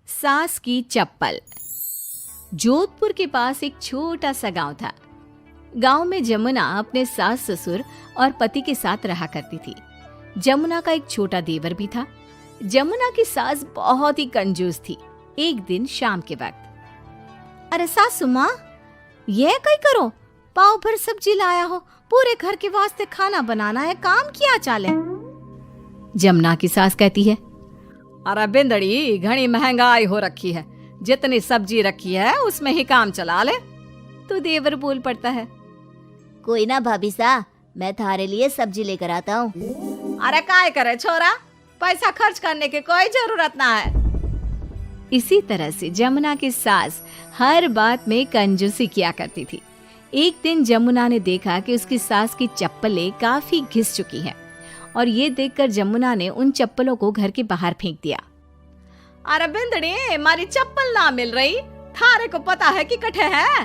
सास की चप्पल। जोधपुर के पास एक छोटा सा गांव था। गांव में जमुना अपने सास ससुर और पति के साथ रहा करती थी। जमुना का एक छोटा देवर भी था। जमुना की सास बहुत ही कंजूस थी। एक दिन शाम के वक्त, अरे सासू माँ, ये कई करो, पाव भर सब्जी लाया हो, पूरे घर के वास्ते खाना बनाना है, काम किया चाले। जमुना की सास कहती है, अरे बिंदड़ी, घनी महंगाई हो रखी है, जितनी सब्जी रखी है उसमें ही काम चला ले। तो देवर बोल पड़ता है, कोई ना भाभी सा, मैं थारे लिए सब्जी लेकर आता हूँ। अरे काय करे छोरा, पैसा खर्च करने की कोई जरूरत ना है। इसी तरह से जमुना की सास हर बात में कंजूसी किया करती थी। एक दिन जमुना ने देखा कि उसकी सास की चप्पलें काफी घिस चुकी हैं और ये देखकर जमुना ने उन चप्पलों को घर के बाहर फेंक दिया। अरे बिंदड़ी, मारी चप्पल ना मिल रही, थारे को पता है कि कठे है।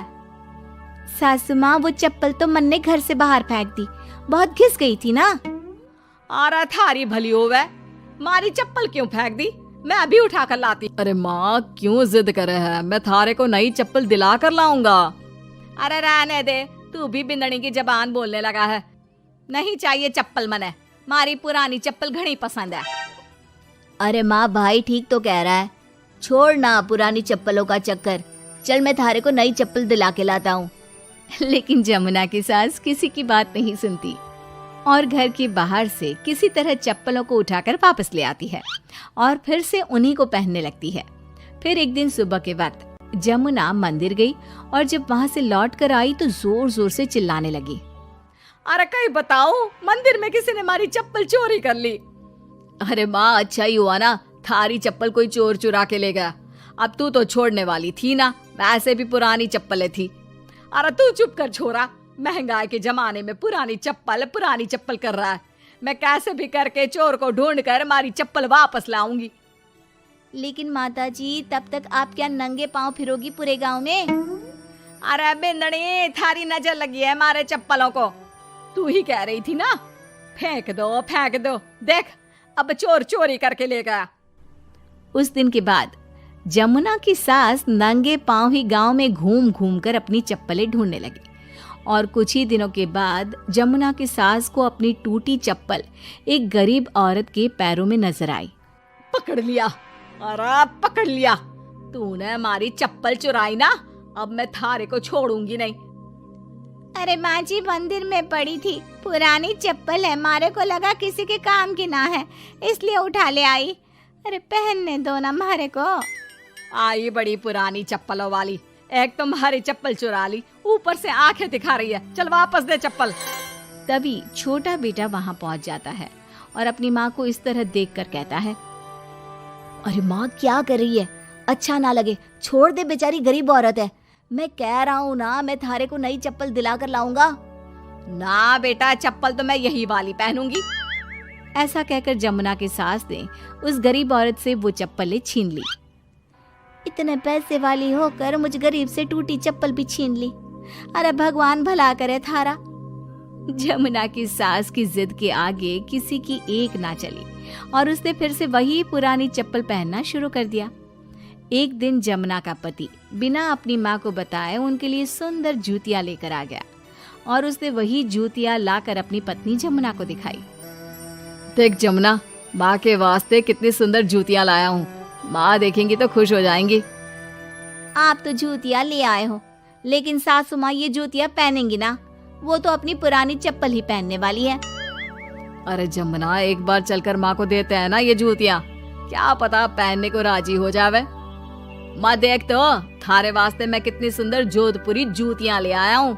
सासू माँ, वो चप्पल तो मन ने घर से बाहर फेंक दी, बहुत घिस गई थी ना। अरे थारी भली होवे, मारी चप्पल क्यों फेंक दी, मैं अभी उठा कर लाती। अरे माँ, क्यों जिद करे है, मैं थारे को नई चप्पल दिला कर लाऊंगा। अरे रहने दे, तू भी बिंदड़ी की जबान बोलने लगा है। नहीं चाहिए चप्पल मने, मारी पुरानी चप्पल घनी पसंद है। अरे माँ, भाई ठीक तो कह रहा है, छोड़ ना पुरानी चप्पलों का चक्कर, चल मैं थारे को नई चप्पल दिला के लाता हूँ। लेकिन जमुना की सास किसी की बात नहीं सुनती और घर के बाहर से किसी तरह चप्पलों को उठाकर वापस ले आती है और फिर से उन्हीं को पहनने लगती है। फिर एक दिन सुबह के वक्त जमुना मंदिर गई और जब वहां से लौट कर आई तो जोर जोर से चिल्लाने लगी, अरे कहीं बताओ, मंदिर में किसी ने हमारी चप्पल चोरी कर ली। अरे माँ, अच्छा ही हुआ ना, थारी चप्पल कोई चोर चुरा के ले गया। अब तू तो छोड़ने वाली थी ना, वैसे भी पुरानी चप्पलें थी। अरे तू चुप कर छोरा, महंगाई के जमाने में पुरानी चप्पल कर रहा है। मैं कैसे भी करके चोर को ढूंढ कर हमारी चप्पल वापस लाऊंगी। लेकिन माताजी, तब तक आप क्या नंगे पांव फिरोगी पूरे गांव में? अरे बिंदड़ी, थारी नजर लगी है हमारे चप्पलों को, तू ही कह रही थी ना, फेंक दो, देख अब चोर चोरी करके ले गया। उस दिन के बाद जमुना की सास नंगे पांव ही गांव में घूम घूम कर अपनी चप्पलें ढूंढने लगी और कुछ ही दिनों के बाद जमुना की सास को अपनी टूटी चप्पल एक गरीब औरत के पैरों में नजर आई। पकड़ लिया, अरे पकड़ लिया, तूने हमारी चप्पल चुराई ना, अब मैं थारे को छोड़ूंगी नहीं। अरे माँ जी, मंदिर में पड़ी थी, पुरानी चप्पल है, मारे को लगा किसी के काम की ना है, इसलिए उठा ले आई। अरे पहनने दो ना मारे को। आई बड़ी पुरानी चप्पलों वाली, एक तो हमारी चप्पल चुरा ली, ऊपर से आंखें दिखा रही है, चल वापस दे चप्पल। तभी छोटा बेटा वहां पहुंच जाता है और अपनी माँ को इस तरह देखकर कहता है, अरे माँ, क्या कर रही है, अच्छा ना लगे, छोड़ दे, बेचारी गरीब औरत है। मैं कह रहा हूँ ना, मैं थारे को नई चप्पल दिला कर लाऊंगा। ना बेटा, चप्पल तो मैं यही वाली पहनूंगी। ऐसा कहकर जमुना की सास ने उस गरीब औरत से वो चप्पलें छीन ली। इतने पैसे वाली होकर मुझ गरीब से टूटी चप्पल भी छीन ली। अरे भगवान भला करे थारा। जमुना की सास की जिद के आगे किसी की एक ना चली और उसने फिर से वही पुरानी चप्पल पहनना शुरू कर दिया। एक दिन जमुना का पति बिना अपनी माँ को बताए उनके लिए सुंदर जूतियां लेकर आ गया और उसने वही जूतियां लाकर अपनी पत्नी जमुना को दिखाई। देख जमुना, माँ के वास्ते कितनी सुंदर जूतियां लाया हूँ, माँ देखेंगी तो खुश हो जाएंगी। आप तो जूतियां ले आए हो, लेकिन सासू माँ ये जूतियां पहनेंगी ना, वो तो अपनी पुरानी चप्पल ही पहनने वाली है। अरे जमुना, एक बार चलकर माँ को देते हैं ना ये जूतियां, क्या पता पहनने को राजी हो जावे। माँ देख तो, थारे वास्ते मैं कितनी सुंदर जोधपुरी जूतियां ले आया हूँ।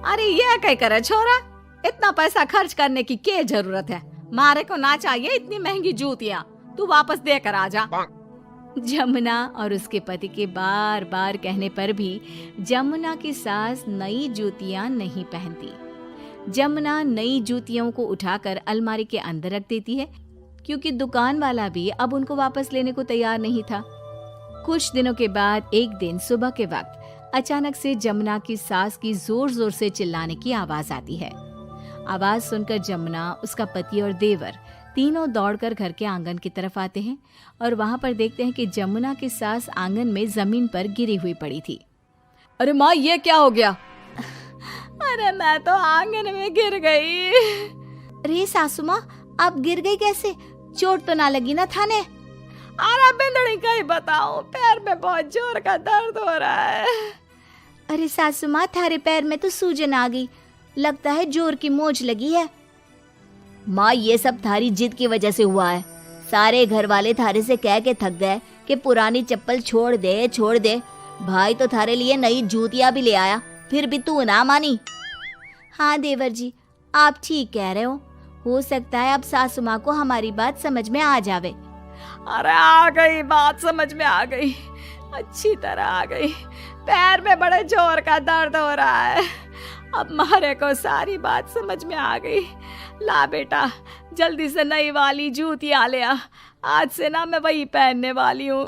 अरे ये क्या करे छोरा, इतना पैसा खर्च करने की क्या जरूरत है, मारे को ना चाहिए इतनी महंगी जूतियां, तू वापस देकर आ जा। जमुना और उसके पति के बार बार कहने पर भी जमुना की सास नई जूतियां नहीं पहनती। जमुना नई जूतियों को उठाकर अलमारी के अंदर रख देती है क्योंकि दुकान वाला भी अब उनको वापस लेने को तैयार नहीं था। कुछ दिनों के बाद एक दिन सुबह के वक्त अचानक से जमुना की सास की जोर जोर से चिल्लाने की आवाज आती है। आवाज सुनकर जमुना, उसका पति और देवर तीनों दौड़कर घर के आंगन की तरफ आते हैं और वहां पर देखते हैं कि जमुना की सास आंगन में जमीन पर गिरी हुई पड़ी थी। अरे माँ, ये क्या हो गया? अरे मैं तो आंगन में गिर गई। अरे सासू माँ, आप गिर गई कैसे? चोट तो ना लगी ना थाने? अरे बिंदड़ी कहीं बताऊं, पैर में बहुत जोर का दर्द हो रहा है। अरे सासू माँ, थारे पैर में तो सूजन आ गई, लगता है जोर की मोच लगी है। माँ, ये सब थारी जिद की वजह से हुआ है। सारे घर वाले थारे से कह के थक गए कि पुरानी चप्पल छोड़ दे छोड़ दे। भाई तो थारे लिए नई जूतियां भी ले आया, फिर भी तू ना मानी। हाँ देवर जी, आप ठीक कह रहे हो सकता है अब सासू माँ को हमारी बात समझ में आ जावे। अरे आ गई, बात समझ में आ गई, अच्छी तरह आ गई। पैर में बड़े जोर का दर्द हो रहा है। अब मारे को सारी बात समझ में आ गई। ला बेटा, जल्दी से नई वाली जूतियां ले आ, आज से ना मैं वही पहनने वाली हूँ।